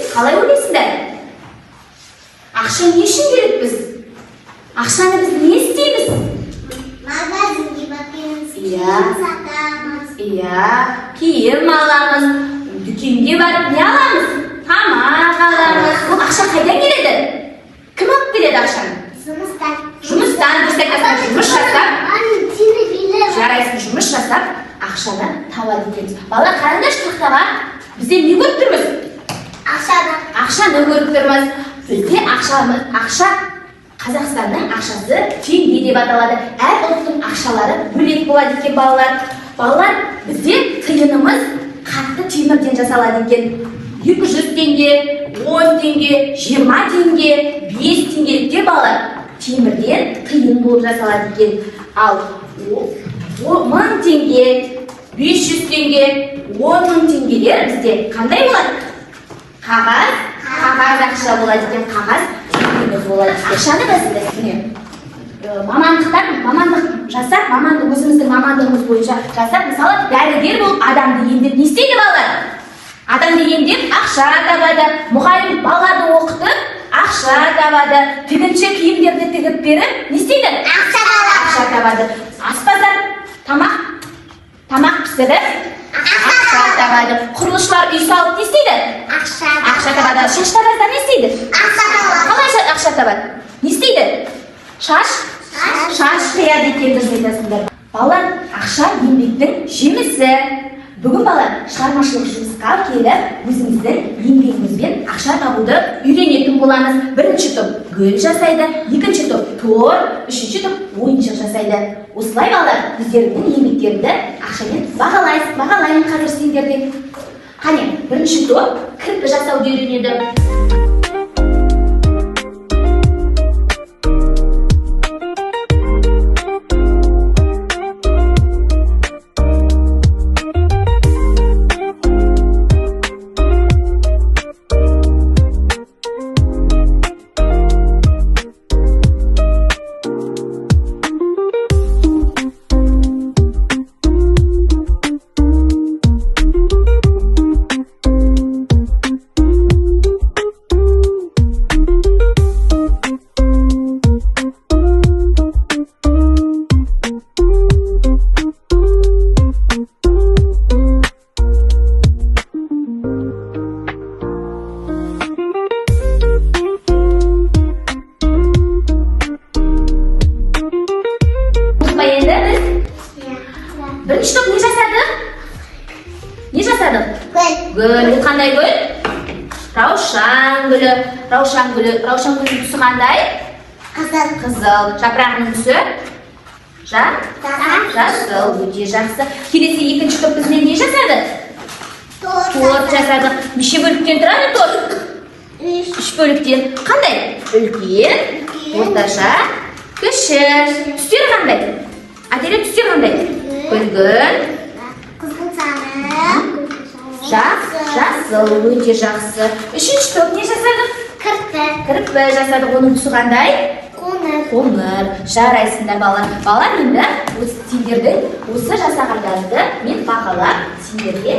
Қалай ойлайсыңдар? Ақша не үшін керек біз? Ақшаны біз не істейміз? Магазинге барамыз, киім сатамыз. Киім аламыз. Дүкенге барып не аламыз? Тамақ аламыз. Бұл ақша қайдан келеді? Кім алып келеді ақшаны? Жұмыстан. Жұмыстан, жұмыс жасап. Жарайсың, жұмыс жасап, ақшаны табады екенбіз. Бала, қараңдаршы тақтаға. Бізде не көріп тұрмыз? Ақшаны көріп тұрмыз. Бізде ақша, Қазақстанның ақшасы теңге деп аталады. Әр ұлттың ақшалары бөлек болады екен, балалар. Балалар, бізде тиынымыз қатты темірден жасалады екен. 200 теңге, 10 теңге, 20 теңге, 5 теңге деп балалар. Темірден тиын болып жасалады екен. Ал 1000 теңге, 500 теңге, 10.000 теңгелер бізде қандай болады? Қағаз ақша болады екен, қағаз теңгеміз болады екен. Шанығасыздар міне. Мамандық жасап, өзіміздің мамандығымыз бойынша жасап, мысалы, дәрігер болып адамды емдеп не істейді балалар? Адамды емдеп ақша табады. Мұғалім балаларды оқытып, ақша табады. Тігінші киімдерді тігіп беріп, не істейді? Ақша табады. Аспаздар тамақ пісіріп, ақша табады. Құрылысшылар үй салып не істейді? Ақша табады. Шаштараздар не істейді? Қалай ақша табады? Не істейді? Шаш қияды екен біз айтасыңдар. Балалар, ақша еңбектің жемісі. Бүгін балалар шығармашылық жұмысқа келіп, өзіміздің еңбегімізбен ақша табуды үйренетін боламыз. Бірінші топ гүл жасайды, екінші топ торт, үшінші топ ойыншық жасайды. Осылай балалар, өздерінің еңбектерді ақшамен бағалаймын қазір сендерде. Қане, бірінші топ кірпі жасауды үйренеді. Бірінші топ не жасадық? Гүл. Қандай гүл? Раушан гүлі. Раушан гүлінің түсі қандай? Қызыл. Жапырағының түсі? Жасыл. Өте жақсы. Келесі екінші топ бізден не жасады? Торт жасадық. Неше бөліктен тұрады торт? 3 бөліктен. Қандай? Үлкен, орташа, кіші. Түстері қандай? Әдері түстері қандай? Гүлгүл, қызыл сары, жасыл, өте жақсы. Үшінші топ не жасадық? Кірпі жасадық. Оның түсі қандай? Қоңыр. Жарайсыңдар балалар. Балалар, енді сендердің осы жасағандарыңды мен бағалап сендерге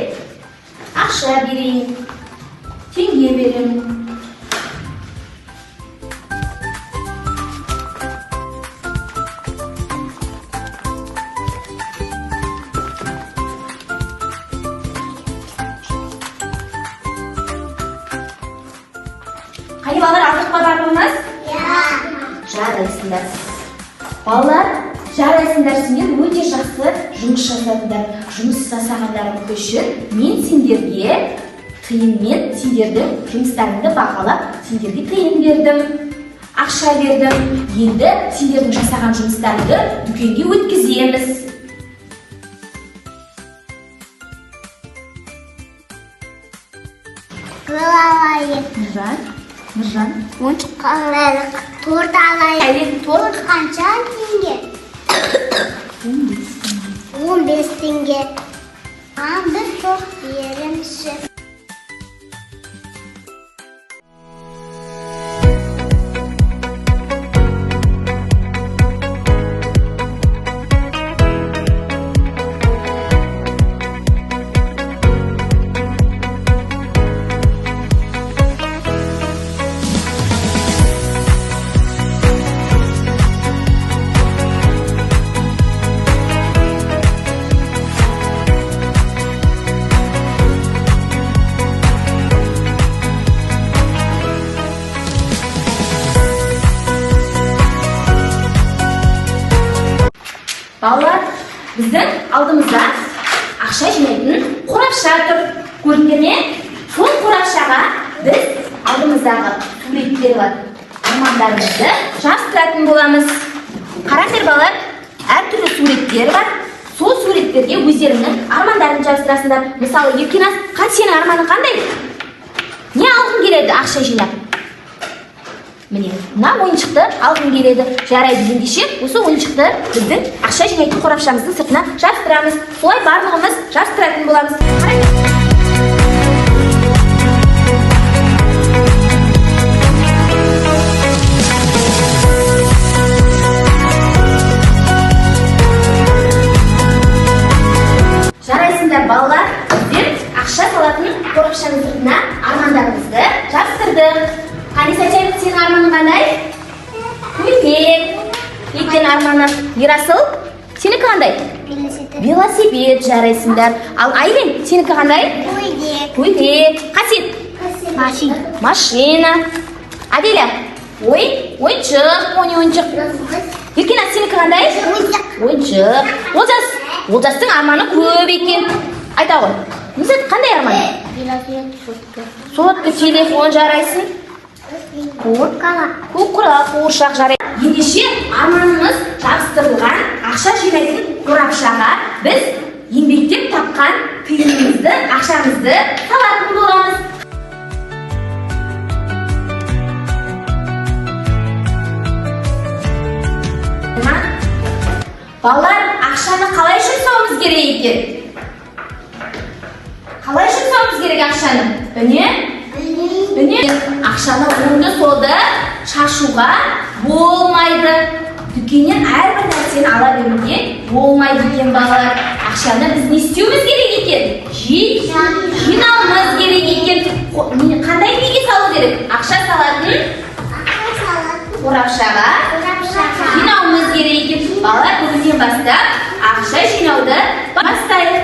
ақша берейін, теңге берейін. Қай балалар, артық па барлығыңыз? Жарайсыңдар. Балалар, жарайсыңдар, сендер өте жақсы жұмыс жасадыңдар. Жұмыс жасағандарың үшін мен сендерге тиынмен сендердің жұмыстарыңды бағалап, сендерге тиын бердім, ақша бердім. Енді сендердің жасаған жұмыстарыңды дүкенге өткіземіз. Нұржан, ойыншық алайық, торт алайық. Торт қанша теңге? 15 теңге. Бір тоқ беріңізші. Балалар, біздің алдымызда ақша жинайтын қорапша тұр. Көрдіңдер ме? Сол қорапшаға біз алдымыздағы суреттер бар. Армандарымызды жаздыратын боламыз. Қараңдар балалар, әртүрлі суреттер бар. Сол суреттерге өздеріңнің армандарын жаздырасыңдар. Мысалы, Еркеназ, сенің арманың қандай? Не алғың келеді ақша жинап? Міне, мына ойыншықты алғым келеді. Жарайды ендеше, осы ойыншықты біздің ақша жинайтын қорапшамыздың сыртына жаздырамыз. Солай барлығымыз жаздыратын боламыз. Жарайсыңдар балалар, біздер ақша салатын қорапшаның сыртына армандарымызды жаздырдық. Қаниса, сенің арманың қандай? Көйлек. Ектен арманы Ерасыл, сенікі қандай? Велосипед. Жарайсыңдар. Ал Айлин, сенікі қандай? Көйлек. Қасет? Машина. Аделя? Ойыншық. Еркеназ, сенікі қандай? Ойыншық. Олжастың арманы көп екен. Айта ғой. Мүсет, қандай арманы? Сотка, телефон. Жарайсың? Қуыршақ. Жарайды. Ендеше арманымыз жабыстырылған ақша жинайтын қорапшаға біз еңбектеп тапқан тиынымызды, ақшамызды салатын боламыз. Балалар, ақшаны қалай жұмсауымыз керек екен? Қалай жұмсауымыз керек ақшаны? Үне? Ақшаны оңды-солды шашуға болмайды. Дүкеннен әрбір нәрсені ала беруге болмайды екен балалар. Ақшаны біз не істеуіміз керек екен? Жинауымыз керек екен. Қандай неге салу керек? Ақша салатын қорапшаға жинауымыз керек екен. Балалар, бүгіннен бастап ақша жинауды бастайық.